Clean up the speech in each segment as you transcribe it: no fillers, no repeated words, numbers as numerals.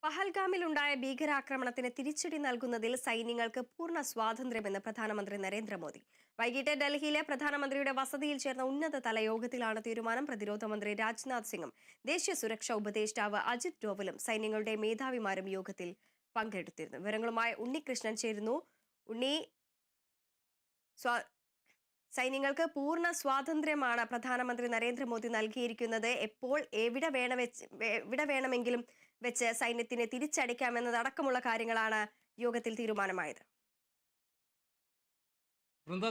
പഹൽഗാമിലുണ്ടായ ഭീകരാക്രമണത്തിന് തിരിച്ചടി നൽകുന്നതിൽ സൈന്യങ്ങൾക്ക് പൂർണ്ണ സ്വാതന്ത്ര്യമെന്ന് പ്രധാനമന്ത്രി നരേന്ദ്രമോദി. വൈകിട്ട് ഡൽഹിയിലെ പ്രധാനമന്ത്രിയുടെ വസതിയിൽ ചേർന്ന ഉന്നതതല യോഗത്തിലാണ് തീരുമാനം. പ്രതിരോധ മന്ത്രി രാജ്നാഥ് സിംഗും ദേശീയ സുരക്ഷാ ഉപദേഷ്ടാവ് അജിത് ഡോവലും സൈന്യങ്ങളുടെ മേധാവിമാരും യോഗത്തിൽ പങ്കെടുത്തിരുന്നു. വിവരങ്ങളുമായി ഉണ്ണികൃഷ്ണൻ ചേരുന്നു. ഉണ്ണി, സൈന്യങ്ങൾക്ക് പൂർണ്ണ സ്വാതന്ത്ര്യമാണ് പ്രധാനമന്ത്രി നരേന്ദ്രമോദി നൽകിയിരിക്കുന്നത്. എപ്പോൾ എവിടെ വേണമെങ്കിലും വെച്ച് സൈന്യത്തിനെ തിരിച്ചടിക്കാമെന്നതടക്കമുള്ള കാര്യങ്ങളാണ് യോഗത്തിൽ തീരുമാനമായത്.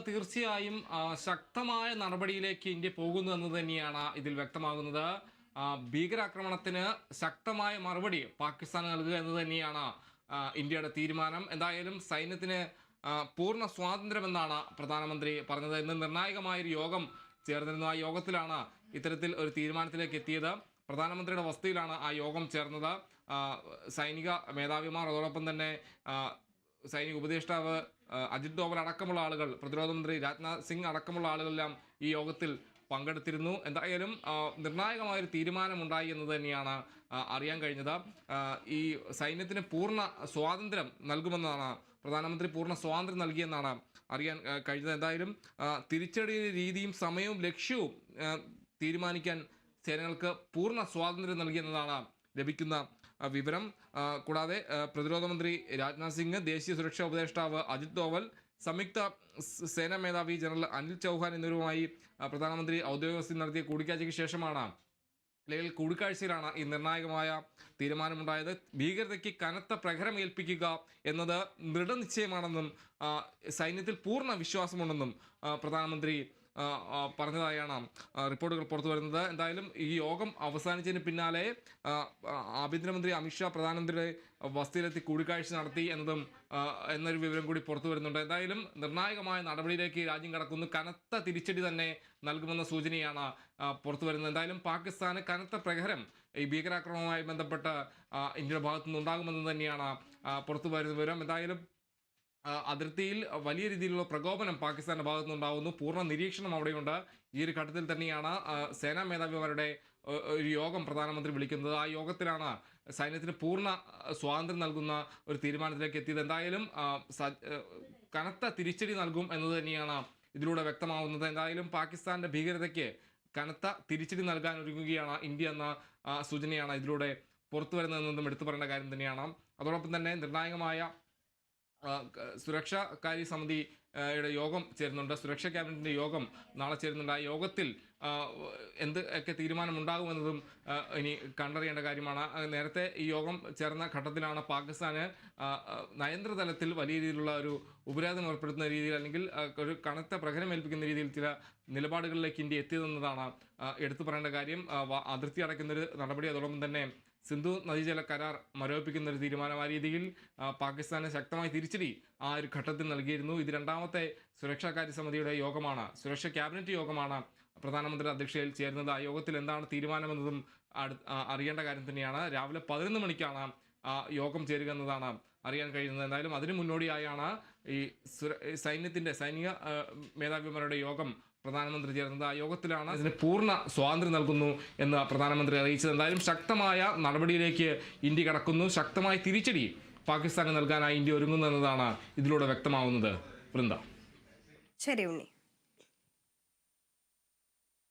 തീർച്ചയായും ശക്തമായ നടപടിയിലേക്ക് ഇന്ത്യ പോകുന്നു എന്ന് തന്നെയാണ് ഇതിൽ വ്യക്തമാകുന്നത്. ഭീകരാക്രമണത്തിന് ശക്തമായ മറുപടി പാകിസ്ഥാൻ നൽകുക എന്ന് തന്നെയാണ് ഇന്ത്യയുടെ തീരുമാനം. എന്തായാലും സൈന്യത്തിന് പൂർണ്ണ സ്വാതന്ത്ര്യമെന്നാണ് പ്രധാനമന്ത്രി പറഞ്ഞത്. ഇന്ന് നിർണായകമായൊരു യോഗം ചേർന്നിരുന്നു. ആ യോഗത്തിലാണ് ഇത്തരത്തിൽ ഒരു തീരുമാനത്തിലേക്ക് എത്തിയത്. പ്രധാനമന്ത്രിയുടെ വസതിയിലാണ് ആ യോഗം ചേർന്നത്. സൈനിക മേധാവിമാർ, അതോടൊപ്പം തന്നെ സൈനിക ഉപദേഷ്ടാവ് അജിത് ഡോവൽ അടക്കമുള്ള ആളുകൾ, പ്രതിരോധ മന്ത്രി രാജ്നാഥ് സിംഗ് അടക്കമുള്ള ആളുകളെല്ലാം ഈ യോഗത്തിൽ പങ്കെടുത്തിരുന്നു. എന്തായാലും നിർണായകമായൊരു തീരുമാനമുണ്ടായി എന്ന് തന്നെയാണ് അറിയാൻ കഴിഞ്ഞത്. ഈ സൈന്യത്തിന് പൂർണ്ണ സ്വാതന്ത്ര്യം നൽകുമെന്നാണ് പ്രധാനമന്ത്രി പൂർണ്ണ സ്വാതന്ത്ര്യം നൽകിയെന്നാണ് അറിയാൻ കഴിഞ്ഞത്. എന്തായാലും തിരിച്ചടി രീതിയും സമയവും ലക്ഷ്യവും തീരുമാനിക്കാൻ സേനകൾക്ക് പൂർണ്ണ സ്വാതന്ത്ര്യം നൽകിയെന്നതാണ് ലഭിക്കുന്ന വിവരം. കൂടാതെ പ്രതിരോധ മന്ത്രി രാജ്നാഥ് സിംഗ്, ദേശീയ സുരക്ഷാ ഉപദേഷ്ടാവ് അജിത് ഡോവൽ, സംയുക്ത സേനാ മേധാവി ജനറൽ അനിൽ ചൗഹാൻ എന്നിവരുമായി പ്രധാനമന്ത്രി ഔദ്യോഗിക നടത്തിയ കൂടിക്കാഴ്ചയ്ക്ക് ശേഷമാണ്, അല്ലെങ്കിൽ കൂടിക്കാഴ്ചയിലാണ് ഈ നിർണായകമായ തീരുമാനമുണ്ടായത്. ഭീകരതയ്ക്ക് കനത്ത പ്രഹരമേൽപ്പിക്കുക എന്നത് ദൃഢനിശ്ചയമാണെന്നും സൈന്യത്തിൽ പൂർണ്ണ വിശ്വാസമുണ്ടെന്നും പ്രധാനമന്ത്രി പറഞ്ഞതായാണ് റിപ്പോർട്ടുകൾ പുറത്തു വരുന്നത്. എന്തായാലും ഈ യോഗം അവസാനിച്ചതിന് പിന്നാലെ ആഭ്യന്തരമന്ത്രി അമിത്ഷാ പ്രധാനമന്ത്രിയുടെ വസതിയിലെത്തി കൂടിക്കാഴ്ച നടത്തി എന്നൊരു വിവരം കൂടി പുറത്തു വരുന്നുണ്ട്. എന്തായാലും നിർണായകമായ നടപടിയിലേക്ക് രാജ്യം കടക്കുന്നു. കനത്ത തിരിച്ചടി തന്നെ നൽകുമെന്ന സൂചനയാണ് പുറത്തു വരുന്നത്. എന്തായാലും പാകിസ്ഥാന് കനത്ത പ്രഹരം ഈ ഭീകരാക്രമണവുമായി ബന്ധപ്പെട്ട് ഇന്ത്യയുടെ ഭാഗത്തു നിന്നുണ്ടാകുമെന്ന് തന്നെയാണ് പുറത്തു വരുന്ന വിവരം. എന്തായാലും അതിർത്തിയിൽ വലിയ രീതിയിലുള്ള പ്രകോപനം പാകിസ്ഥാന്റെ ഭാഗത്തു നിന്നുണ്ടാകുന്നു. പൂർണ്ണ നിരീക്ഷണം അവിടെയുണ്ട്. ഈ ഒരു ഘട്ടത്തിൽ തന്നെയാണ് സേനാ മേധാവിമാരുടെ ഒരു യോഗം പ്രധാനമന്ത്രി വിളിക്കുന്നത്. ആ യോഗത്തിലാണ് സൈന്യത്തിന് പൂർണ്ണ സ്വാതന്ത്ര്യം നൽകുന്ന ഒരു തീരുമാനത്തിലേക്ക് എത്തിയത്. എന്തായാലും കനത്ത തിരിച്ചടി നൽകും എന്നത് തന്നെയാണ് ഇതിലൂടെ വ്യക്തമാവുന്നത്. എന്തായാലും പാകിസ്ഥാന്റെ ഭീകരതയ്ക്ക് കനത്ത തിരിച്ചടി നൽകാൻ ഒരുങ്ങുകയാണ് ഇന്ത്യ എന്ന സൂചനയാണ് ഇതിലൂടെ പുറത്തു വരുന്നതെന്നതും എടുത്തു പറയേണ്ട കാര്യം തന്നെയാണ്. അതോടൊപ്പം തന്നെ നിർണായകമായ സുരക്ഷാകാര്യ സമിതിയുടെ യോഗം ചേരുന്നുണ്ട്. സുരക്ഷാ ക്യാബിനറ്റിൻ്റെ യോഗം നാളെ ചേരുന്നുണ്ട്. ആ യോഗത്തിൽ എന്തൊക്കെ തീരുമാനമുണ്ടാകുമെന്നതും ഇനി കണ്ടറിയേണ്ട കാര്യമാണ്. നേരത്തെ ഈ യോഗം ചേർന്ന ഘട്ടത്തിലാണ് പാകിസ്ഥാന് നയതന്ത്രതലത്തിൽ വലിയ രീതിയിലുള്ള ഒരു ഉപരോധം ഏർപ്പെടുത്തുന്ന രീതിയിൽ, അല്ലെങ്കിൽ ഒരു കനത്ത പ്രഹരമേൽപ്പിക്കുന്ന രീതിയിൽ ചില നിലപാടുകളിലേക്ക് ഇന്ത്യ എത്തിയതെന്നതാണ് എടുത്തു പറയേണ്ട കാര്യം. അതിർത്തി അടയ്ക്കുന്നൊരു നടപടി, അതോടൊപ്പം തന്നെ സിന്ധു നദീജല കരാർ മരവിപ്പിക്കുന്ന ഒരു തീരുമാനം, ആ രീതിയിൽ പാകിസ്ഥാന് ശക്തമായ തിരിച്ചടി ആ ഒരു ഘട്ടത്തിൽ നൽകിയിരുന്നു. ഇത് രണ്ടാമത്തെ സുരക്ഷാകാര്യ സമിതിയുടെ യോഗമാണ്, സുരക്ഷാ ക്യാബിനറ്റ് യോഗമാണ് പ്രധാനമന്ത്രി അധ്യക്ഷതയിൽ ചേരുന്നത്. ആ യോഗത്തിൽ എന്താണ് തീരുമാനമെന്നതും അറിയേണ്ട കാര്യം തന്നെയാണ്. രാവിലെ 11 മണിക്കാണ് യോഗം ചേരുക എന്നതാണ് അറിയാൻ കഴിയുന്നത്. എന്തായാലും അതിന് മുന്നോടിയായാണ് ഈ സൈനിക മേധാവിമാരുടെ യോഗം പ്രധാനമന്ത്രി ചേർന്നത്. ആ യോഗത്തിലാണ് ഇതിന് പൂർണ്ണ സ്വാതന്ത്ര്യം നൽകുന്നു എന്ന് പ്രധാനമന്ത്രി അറിയിച്ചത്. എന്തായാലും ശക്തമായ നടപടിയിലേക്ക് ഇന്ത്യ കടക്കുന്നു. ശക്തമായ തിരിച്ചടി പാകിസ്ഥാന് നൽകാനായി ഇന്ത്യ ഒരുങ്ങുന്നു എന്നതാണ് ഇതിലൂടെ വ്യക്തമാവുന്നത്. വൃന്ദ. ശരി ഉണ്ണി.